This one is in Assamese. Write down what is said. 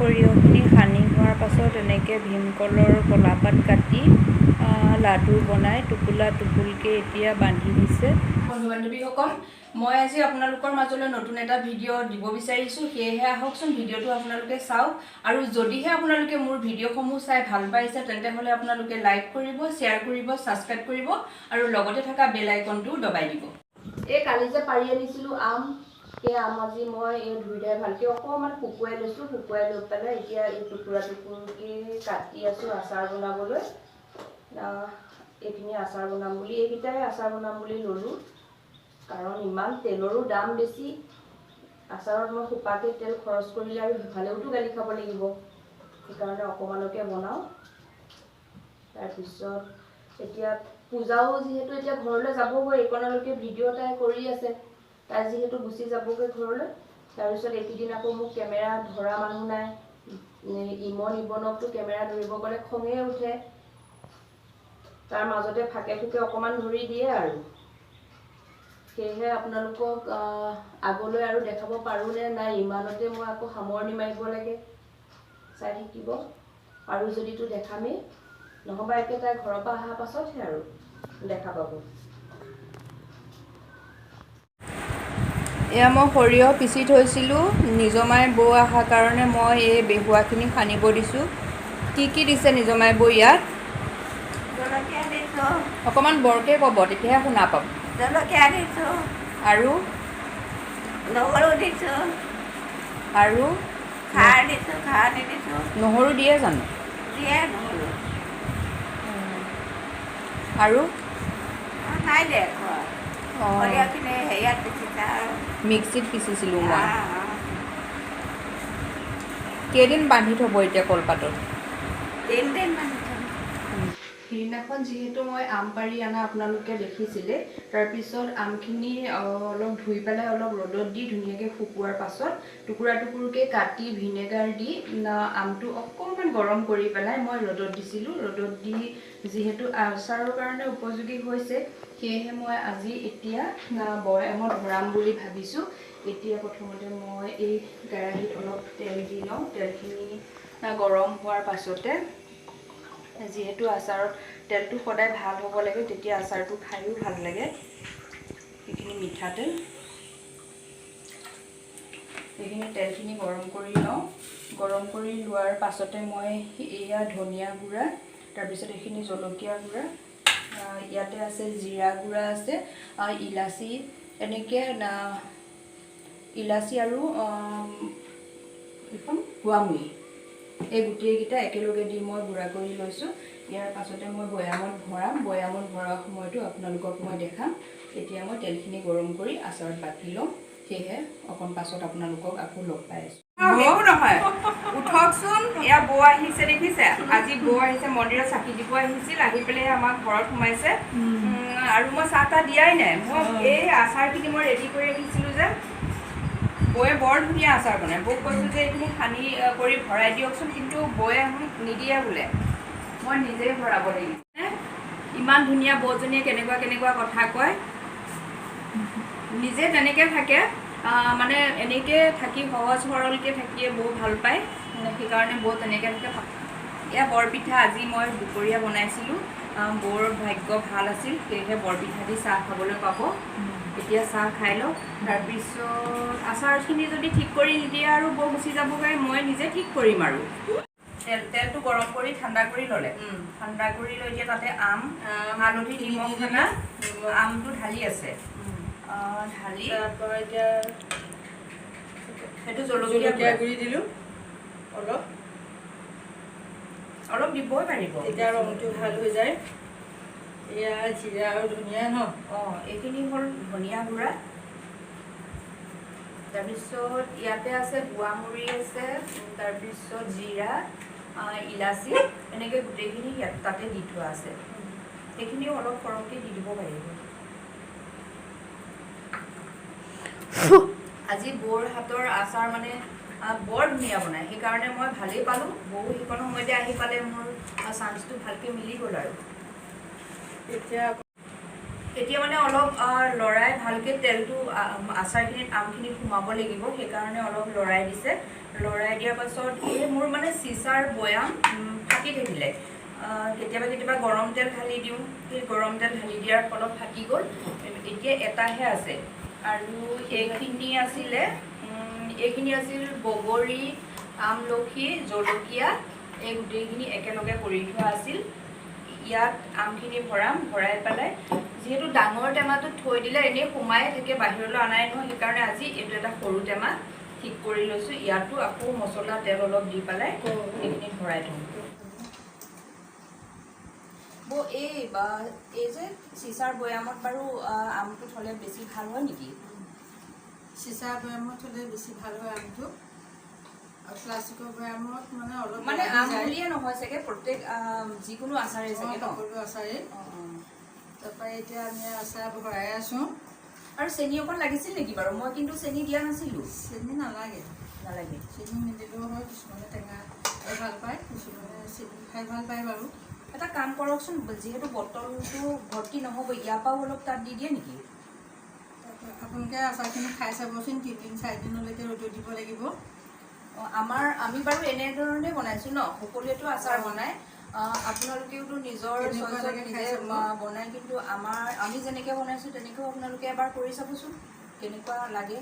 সৰিয়হখিনি সানি হোৱাৰ পাছত এনেকৈ ভীমকলৰ কলাপাত কাটি লাডু বনাই টোপোলা টোপোলকৈ এতিয়া বান্ধি দিছে। বন্ধু বান্ধৱীসকল, মই আজি আপোনালোকৰ মাজলৈ নতুন এটা ভিডিঅ' দিব বিচাৰিছোঁ, সেয়েহে আহকচোন ভিডিঅ'টো আপোনালোকে চাওক। আৰু যদিহে আপোনালোকে মোৰ ভিডিঅ'সমূহ চাই ভাল পাইছে তেন্তে হ'লে আপোনালোকে লাইক কৰিব, শ্বেয়াৰ কৰিব, ছাবস্ক্ৰাইব কৰিব আৰু লগতে থকা বেল আইকনটো দবাই দিব। এই কালি যে পাৰি আনিছিলোঁ আম, সেই আম আজি মই এই ধুই ভালকৈ অকণমান শুকুৱাই লৈছোঁ। শুকুৱাই লৈ পেলাই এতিয়া এই টুকুৰা টুকুৰকৈ কাটি আছোঁ আচাৰ বনাবলৈ। এইখিনি আচাৰ বনাম বুলি, এইকেইটাই আচাৰ বনাম বুলি ল'লোঁ, কাৰণ ইমান তেলৰো দাম বেছি। আচাৰত মই সোপাকৈ তেল খৰচ কৰিলে আৰু সিফালেওতো গালি খাব লাগিব, সেইকাৰণে অকণমানকৈ বনাওঁ। তাৰপিছত এতিয়া পূজাও যিহেতু এতিয়া ঘৰলৈ যাবগৈ, এইকণলৈকে ভিডিঅ' তাই কৰি আছে, তাই যিহেতু গুচি যাবগৈ ঘৰলৈ। তাৰপিছত এইকেইদিন আকৌ মোক কেমেৰা ধৰা মানুহ নাই, ইমনকটো কেমেৰা ধৰিব গ'লে খঙে উঠে। তাৰ মাজতে ফাকে ফুকে অকণমান ধৰি দিয়ে আৰু। সেয়েহে আপোনালোকক আগলৈ আৰু দেখাব পাৰোঁনে নাই ইমানতে মই আকৌ সামৰণি মাৰিব লাগে, চাই থাকিব। আৰু যদিতো দেখামেই, নহ'বা একে তাই ঘৰৰ পৰা অহাৰ পাছতহে আৰু দেখা পাব। এয়া মই সৰিয়হ পিচি থৈছিলোঁ, নিজমাই বৌ অহাৰ কাৰণে মই এই বেহুৱাখিনি সানিব দিছোঁ। কি কি দিছে নিজমাই বৌ ইয়াত? জলকীয়া দিছোঁ, অকণমান বৰকৈ ক'ব, তেতিয়াহে শুনা পাম। জলকীয়া দিছোঁ, আৰু নহৰু দিছোঁ, আৰু খাৰ দিছোঁ, খাৰ নিদিছোঁ, নহৰু দিয়ে জানো? দিয়ে নহৰু। আৰু নাই দে ঘৰত, অঁ, সৰিয়হখিনি হেৰিয়াত পিচিছে আৰু। মিক্সিত পিচিছিলোঁ মই। কেইদিন বান্ধি থ'ব এতিয়া কলপাতত? 3 দিনমান। সিদিনাখন যিহেতু মই আম পাৰি অনা আপোনালোকে দেখিছিলে, তাৰপিছত আমখিনি অলপ ধুই পেলাই অলপ ৰ'দত দি ধুনীয়াকৈ শুকোৱাৰ পাছত টুকুৰা টুকুৰকৈ কাটি ভিনেগাৰ দি আমটো অকণমান গৰম কৰি পেলাই মই ৰ'দত দিছিলোঁ। ৰ'দত দি যিহেতু আচাৰৰ কাৰণে উপযোগী হৈছে, সেয়েহে মই আজি এতিয়া বৈয়ামত ভৰাম বুলি ভাবিছোঁ। এতিয়া প্ৰথমতে মই এই কেৰাহীত অলপ তেল দি লওঁ। তেলখিনি গৰম হোৱাৰ পাছতে, যিহেতু আচাৰত তেলটো সদায় ভাল হ'ব লাগে, তেতিয়া আচাৰটো খায়ো ভাল লাগে। সেইখিনি মিঠাতেল, সেইখিনি তেলখিনি গৰম কৰি লওঁ। গৰম কৰি লোৱাৰ পাছতে মই এয়া ধনিয়া গুড়া, তাৰপিছত এইখিনি জলকীয়া গুড়া, ইয়াতে আছে জিৰা গুড়া আছে, ইলাচি, এনেকৈ ইলাচি আৰু এইখন গোৱামুৰি, এই গোটেইকেইটা একেলগে দি মই গুড়া কৰি লৈছোঁ। ইয়াৰ পাছতে মই বৈয়ামত ভৰাম। বৈয়ামত ভৰোৱা সময়তো আপোনালোকক মই দেখাম। এতিয়া মই তেলখিনি গৰম কৰি আচাৰত বাকি লওঁ, সেয়েহে অকণ পাছত আপোনালোকক আকৌ লগ পাই আছোঁ। একো নহয়, উঠকচোন। এয়া বৌ আহিছে, দেখিছে? আজি বৌ আহিছে, মন্দিৰত চাকি দিব আহিছিল, আহি পেলাই আমাৰ ঘৰত সোমাইছে। আৰু মই চাহ তাহ দিয়াই নাই, মই এই আচাৰখিনি মই ৰেডি কৰি ৰাখিছিলোঁ যে। বৌয়ে বৰ ধুনীয়া আচাৰ বনায়। বৌক কৈছোঁ যে এইখিনি সানি কৰি ভৰাই দিয়কচোন, কিন্তু বৌয়ে নিদিয়ে বোলে, মই নিজেই ভৰাব লাগিব। ইমান ধুনীয়া বৌজনীয়ে কেনেকুৱা কথা কয়। নিজে তেনেকৈ থাকে, মানে এনেকৈ থাকি সহজ সৰলকৈ থাকিয়ে বৌ ভাল পায়, সেইকাৰণে বৌ তেনেকৈ থাকে। এয়া বৰপিঠা আজি মই দুপৰীয়া বনাইছিলোঁ। বৌৰ ভাগ্য ভাল আছিল, সেয়েহে বৰপিঠা দি চাহ খাবলৈ পাব। এতিয়া চাহ খাই লওঁ, তাৰপিছত আচাৰখিনি যদি ঠিক কৰি নিদিয়ে আৰু বৌ গুচি যাবগৈ, মই নিজে ঠিক কৰিম আৰু। তেলটো গৰম কৰি ঠাণ্ডা কৰি ল'লে, ঠাণ্ডা কৰি লৈ এতিয়া তাতে আম, হালধি, নিমখ সানা আমটো ঢালি আছে। ঢালি তাৰপৰা এতিয়া সেইটো জলকীয়া গুড়ি দিলোঁ, অলপ দিবই পাৰিব, তেতিয়া ৰংটো ভাল হৈ যায়। এয়া জিৰা আৰু ধনিয়া ন, এইখিনি হ'ল ধনিয়া গুড়া। তাৰপিছত ইয়াতে আছে গোৱামুৰি আছে, তাৰপিছত জিৰা, ইলাচি, এনেকৈ গোটেইখিনি ইয়াত তাতে দি থোৱা আছে। সেইখিনিও অলপ সৰহকৈ দি দিব পাৰিব। আজি বৌৰ হাতৰ আচাৰ মানে বৰ ধুনীয়া বনায়, সেইকাৰণে মই ভালেই পালোঁ। বৌ সেইকণ সময়তে আহি পালে, মোৰ চান্সটো ভালকৈ মিলি গ'ল আৰু। এতিয়া এতিয়া মানে অলপ লৰাই ভালকৈ তেলটো আচাৰখিনিত আমখিনিত সোমাব লাগিব, সেইকাৰণে অলপ লৰাই দিছে। লৰাই দিয়াৰ পাছত এই মোৰ মানে চিচাৰ বৈয়াম ফাটি থাকিলে, কেতিয়াবা কেতিয়াবা গৰম তেল ঢালি দিওঁ, সেই গৰম তেল ঢালি দিয়াৰ ফলত ফাটি গ'ল। এতিয়া এটাহে আছে, আৰু এইখিনি আছিল বগৰী, আমলখি, জলকীয়া, এই গোটেইখিনি একেলগে কৰি থোৱা আছিল। ইয়াত আমখিনি ভৰাম, ভৰাই পেলাই যিহেতু ডাঙৰ টেমাটোত থৈ দিলে এনেই সোমাই থাকে, বাহিৰলৈ অনাই নহয়, সেইকাৰণে আজি এইটো এটা সৰু টেমা ঠিক কৰি লৈছোঁ। ইয়াতো আকৌ মছলা তেল অলপ দি পেলাই এইখিনি ভৰাই থ'ম। এই যে চিচাৰ বৈয়ামত বাৰু আমটো থ'লে বেছি ভাল হয় নেকি? চিচাৰ বৈয়ামত থ'লে বেছি ভাল হয় আমটো, আৰু প্লাষ্টিকৰ বৈয়ামত মানে অলপ মানে আম বুলিয়ে নহয় চাগে, প্ৰত্যেক যিকোনো আচাৰে চাগে ন? সকলো আচাৰেই। তাৰপৰা এতিয়া আমি আচাৰ ভৰাই আছোঁ। আৰু চেনি অকণ লাগিছিল নেকি বাৰু? মই কিন্তু চেনি দিয়া নাছিলোঁ। চেনি নালাগে, চেনি নিদিলেও হয়, কিছুমানে টেঙা খাই ভাল পায়, কিছুমানে চেনি খাই ভাল পায় বাৰু। এটা কাম কৰকচোন, যিহেতু বটলটো ভৰ্তি নহ'ব, ইয়াৰ পৰাও অলপ তাত দি দিয়ে নেকি? আপোনালোকে আচাৰখিনি খাই চাবচোন, 3-4 দিনলৈকে ৰ'দত দিব লাগিব। আমি বাৰু এনেধৰণে বনাইছোঁ ন, সকলোৱেতো আচাৰ বনায়, আপোনালোকেওতো নিজৰ চইচত নিজে বনায়, কিন্তু আমি যেনেকৈ বনাইছোঁ তেনেকৈও আপোনালোকে এবাৰ কৰি চাবচোন কেনেকুৱা লাগে।